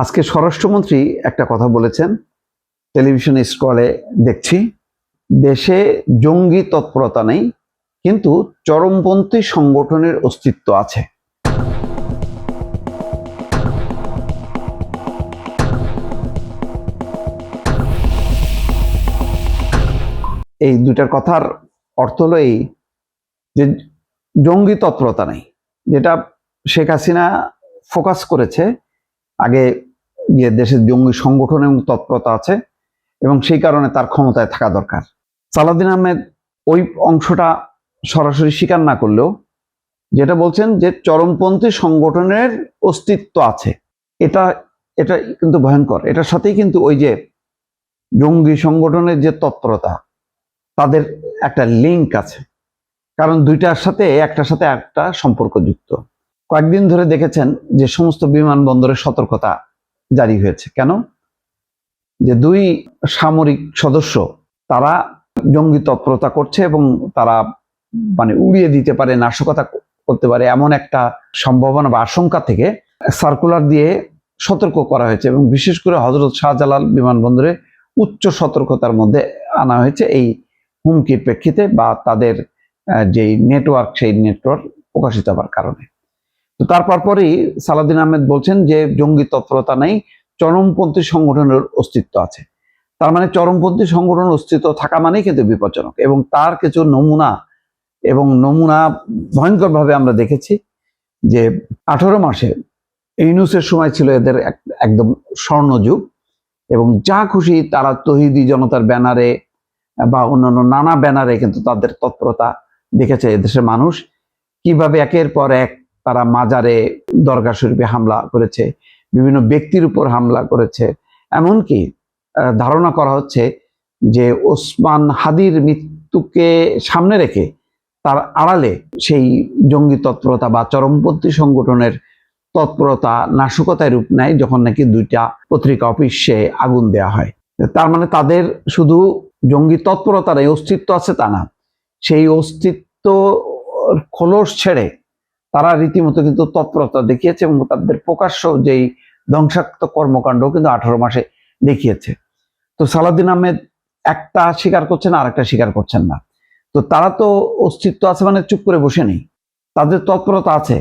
আজকে স্বরাষ্ট্রমন্ত্রী একটা কথা বলেছেন, টেলিভিশনে স্ক্রলে দেখছি, দেশে জঙ্গি তৎপরতা নেই, কিন্তু চরমপন্থী সংগঠনের অস্তিত্ব আছে। এই দুইটার কথার অর্থ হলো এই যে জঙ্গি তৎপরতা নেই, যেটা শেখ হাসিনা ফোকাস করেছে। আগে গিয়ে দেশের জঙ্গি সংগঠন এবং তৎপরতা আছে এবং সেই কারণে তার ক্ষমতায় থাকা দরকার। সালাউদ্দিন আহমেদ ওই অংশটা সরাসরি স্বীকার না করলেও যেটা বলছেন যে চরমপন্থী সংগঠনের অস্তিত্ব আছে, এটা এটা কিন্তু ভয়ঙ্কর। এটার সাথেই কিন্তু ওই যে জঙ্গি সংগঠনের যে তৎপরতা, তাদের একটা লিঙ্ক আছে, কারণ দুইটার সাথে একটা সম্পর্কযুক্ত। কয়েকদিন ধরে দেখেছেন যে সমস্ত বিমানবন্দরে সতর্কতা জারি হয়েছে। কেন? যে দুই সামরিক সদস্য তারা জঙ্গি তৎপরতা করছে এবং তারা উড়িয়ে দিতে পারে, নাশকতা করতে পারে, এমন একটা সম্ভাবনা বা আশঙ্কা থেকে সার্কুলার দিয়ে সতর্ক করা হয়েছে এবং বিশেষ করে হযরত শাহজালাল বিমানবন্দরে উচ্চ সতর্কতার মধ্যে আনা হয়েছে এই হুমকির প্রেক্ষিতে বা তাদের যেই নেটওয়ার্ক, সেই নেটওয়ার্ক প্রকাশিত হওয়ার কারণে। তো তারপর পরই সালাউদ্দিন আহমেদ বলছেন যে জঙ্গি তৎপরতা নেই, চরমপন্থী সংগঠনের অস্তিত্ব আছে। তার মানে চরমপন্থী সংগঠনের অস্তিত্ব থাকা মানেই কিন্তু বিপজ্জনক, এবং তার কিছু নমুনা ভয়ঙ্করভাবে আমরা দেখেছি। যে 18 মাসে ইউনূসের সময় ছিল এদের একদম স্বর্ণযুগ, এবং যা খুশি তারা তৌহিদি জনতার ব্যানারে বা অন্যান্য নানা ব্যানারে কিন্তু তাদের তৎপরতা দেখেছে এদেশের মানুষ। কিভাবে একের পর এক তারা মাজারে, দরগা শরীফে হামলা করেছে, বিভিন্ন ব্যক্তির উপর হামলা করেছে। এমনকি ধারণা করা হচ্ছে যে ওসমান হাদির মৃত্যুকে সামনে রেখে তার আড়ালে সেই জঙ্গি তৎপরতা বা চরমপন্থী সংগঠনের তৎপরতা নাশকতায় রূপ নেয় যখন নাকি দুইটা পত্রিকা অফিসে আগুন দেওয়া হয়। তার মানে তাদের শুধু জঙ্গি তৎপরতার এই অস্তিত্ব আছে তা না, সেই অস্তিত্ব খোলস ছেড়ে তারা রীতিমতো কিন্তু তৎপরতা দেখিয়েছে এবং তাদের প্রকাশ্য যেই ধ্বংসাত্মক কর্মকাণ্ড কিন্তু 18 মাসে দেখিয়েছে। তো সালাউদ্দিন আহমেদ একটা স্বীকার করছেন আর একটা স্বীকার করছেন না। তো তারা তো অস্তিত্ব আছে মানে চুপ করে বসে নেই, তাদের তৎপরতা আছে।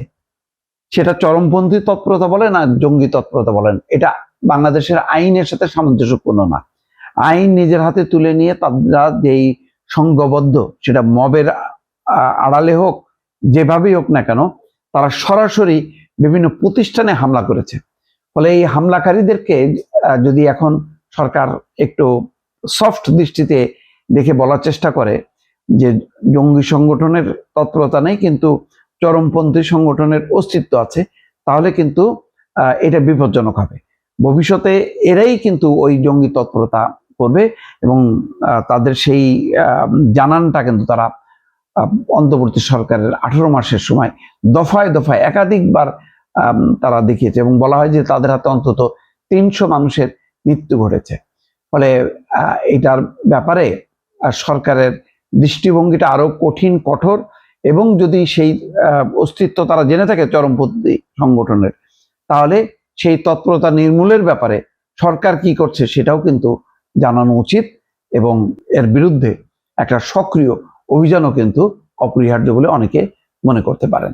সেটা চরমপন্থী তৎপরতা বলেন আর জঙ্গি তৎপরতা বলেন, এটা বাংলাদেশের আইনের সাথে সামঞ্জস্যপূর্ণ না। আইন নিজের হাতে তুলে নিয়ে তারা যেই সংঘবদ্ধ, সেটা মবের আড়ালে হোক, যেভাবেই হোক না কেন, তারা সরাসরি বিভিন্ন প্রতিষ্ঠানে হামলা করেছে। ফলে এই হামলাকারীদেরকে যদি এখন সরকার একটু সফট দৃষ্টিতে দেখে বলার চেষ্টা করে যে জঙ্গি সংগঠনের তৎপরতা নেই, কিন্তু চরমপন্থী সংগঠনের অস্তিত্ব আছে, তাহলে কিন্তু এটা বিপজ্জনক হবে। ভবিষ্যতে এরাই কিন্তু ওই জঙ্গি তৎপরতা করবে এবং তাদের সেই জানানটা কিন্তু তারা অন্তর্বর্তী সরকারের 18 মাসের সময় দফায় দফায় একাধিকবার তারা দেখিয়েছে এবং বলা হয় যে তাদের হাতে অন্তত 300 মানুষের মৃত্যু ঘটেছে। ফলে এটার ব্যাপারে সরকারের দৃষ্টিভঙ্গিটা আরো কঠিন, কঠোর, এবং যদি সেই অস্তিত্ব তারা জেনে থাকে চরমপন্থী সংগঠনের, তাহলে সেই তৎপরতা নির্মূলের ব্যাপারে সরকার কি করছে সেটাও কিন্তু জানানো উচিত, এবং এর বিরুদ্ধে একটা সক্রিয় অভিযানও কিন্তু অপরিহার্য বলে অনেকে মনে করতে পারেন।